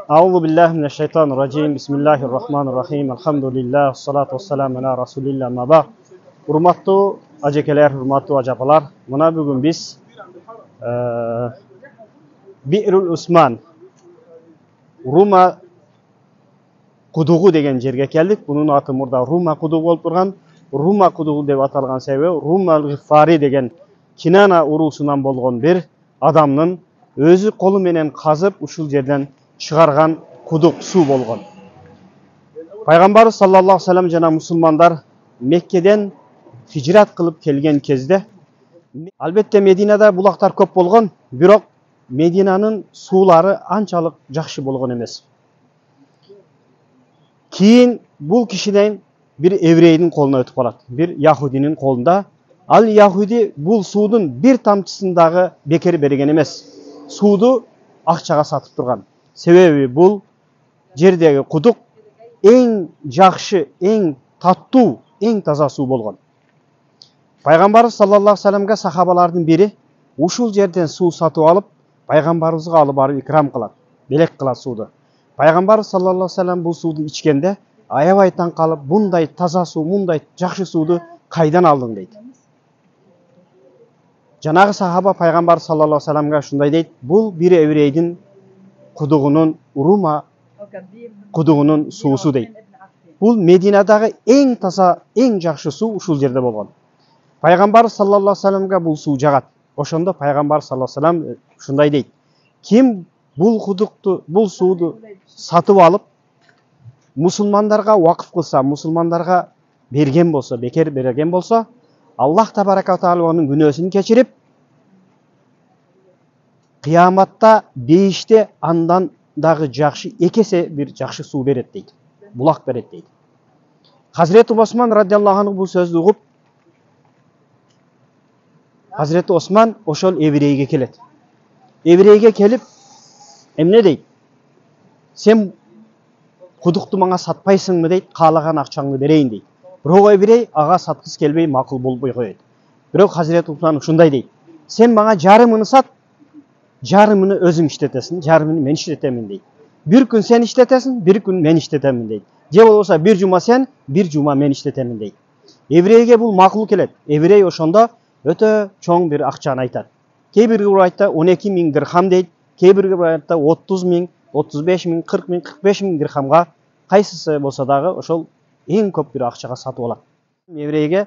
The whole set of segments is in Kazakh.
Ауzu billahi mineşşeytanirracim. Bismillahirrahmanirrahim. Elhamdülillah. Salatu vesselamu ala Resulillah. Maba. Hurmatlı ajekeler, hurmatlı ajapalar. Muna bugün biz Bi'rul Usman Ruma kudugu degen jerge keldik. Bunun atı murda Ruma kudugu bolup turgan. Ruma kudugu deb atalgan sebebi Rumal Gıffari degen Kinana urusundan bolgon bir adamның özü kolu menen kazıp uşul жерден çıkargan kuduk su bolgon. Peygamber sallallahu aleyhi ve sellem jana musulmanдар Mekke'den hicrat kılıp kelgen kezdе albatta Medinada bulaktar көп bolgon, бирок Medinanın suları ançalık жақшы bolgon эмес. Keyin bu kişiden bir evreynin koluna ötüp kalat. Bir Yahudinin kolunda. Al Yahudi bu suudun bir tamçısındağı bekeri beregen emес. Suudu akçaga satıp turgan. Sebebi bu jerdegi kuduk en жақшы, en tattуу, en taza su bolgon. Peygamber sallallahu aleyhi ve sellem'ge sahabalardın biri uşul жерден su satıp alıp Peygamberimize alıp barıp ikram kılat. Belek kılat suudu. Peygamber sallallahu aleyhi ve sellem bu suudu içkende аябай таң қалып, bunday таза су, bunday жақшы суды қайдан алдың дейді. Жанағы сахаба пайғамбар саллаллаху алейхи вассаламға шундай дейді, бұл бір еврейдің құдығының Рума құдығының суысы дейді. Бұл Мединадағы ең таза, ең жақшы су ушул жерде болған. Пайғамбар саллаллаху алейхи вассаламға бұл су жағат. Ошондо пайғамбар саллаллаху алейхи вассалам шундай дейді. Ким бұл құдықты, бұл суды сатып алып musulmanlarga vakıf kılsa, musulmanlarga bergen bolsa, beker bergen bolsa, Allah tabaraka ve taala onun günahını keçirip kıyamatta beyişte andan dağı жақшы ekese bir жақшы su beret deydi. Bulak beret deydi. Hazreti Osman radıyallahu anh bu sözü uğup Hazreti Osman oşol evreyge kelet. Evreyge kelip emne deydi? Sen Құдықты маңа сатпайсың дейді, қалаған ақшаңды берейін дейді. Бирок еврей аға сатқысы келбей мақұл болбой қояды. Бирок Hazreti Osman шундай дейді. Сен маңа жарымын сат, жарымын өзің іштетесің, жарымын мен іштетемін дейді. Bir күн сен іштетесің, bir күн мен іштетемін дейді. Же болса bir жума сен, bir жума мен іштетемін дейді. Еврейге бұл мақұл келеді. Еврей ошонда өтө чоң bir ақчаны айтады. Кейбір айтта 12 000 дирхам дейді, кейбір айтта 30 000, 35 000, 40 000, 45 000 дирхамға кайсысы болса дагы ошол эң көп бир акчага сатып алат. Еврейге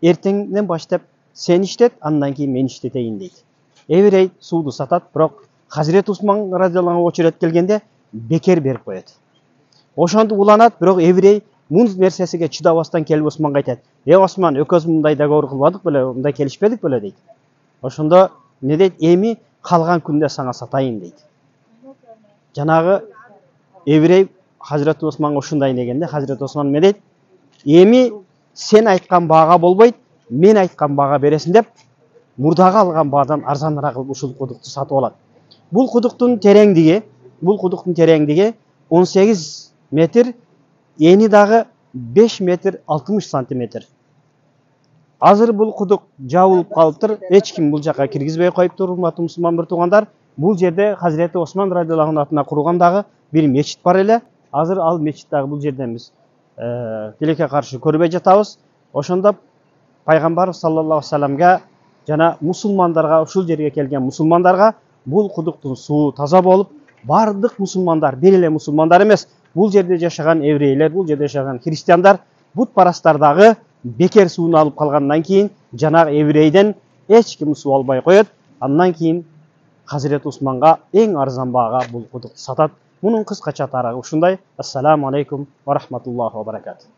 эртеңден баштап сен иштет, андан кийин мен иштетейин дейт. Еврей сууду сатат, бирок Hazreti Osman радиаллаху анху очерет келгенде бекер берип коет. Ошондо уланат, бирок еврей мун нерсесиге чыдабастан келип Османга айтат. Осман, экөөбүз мындай договор кылбадык беле, мындай келишпедик беле дейт. Ошондо не дейт? Эми калган күндө сага сатайын дейт. Жанагы еврей Hazreti Osman'a ушундай дегенде Hazreti Osman не дейт? Эми сен айткан баага болбойт, мен айткан баага бересиң деп, мурдага алган баадан арзаныраак кылып ушул кудукту сатып алат. Бул кудуктун тереңдиги 18 метр, эни дагы 5 метр 60 сантиметр. Азыр бул кудук жабылып калыптыр, эч ким бул жака киргизбей коюптур, урматтуу мусулман бир туугандар. Бул жерде Hazreti Osman радиаллаху анху атына кургандагы бир мечит бар эле. Азыр ал мечиттагы бул жерден биз тилекке каршы көрбөй жатабыз. Ошондо пайгамбар саллаллаху алейхи ва салламга жана мусулмандарга, ушул жерге келген мусулмандарга бул кудуктун суу таза болуп, бардык мусулмандар, бир эле мусулмандар эмес, бул жерде жашаган еврейлер, бул жерде жашаган христиандар, бутпарастар дагы бекер сууну алып калгандан кийин жанагы еврейден эч ким суу албай коет. Андан кийин Hazreti Osman'a en arzan bağa bul kuduk satat. Bunun kıskaça tarafı uşunday. Esselamu aleyküm ve rahmetullahi ve berekatuhu.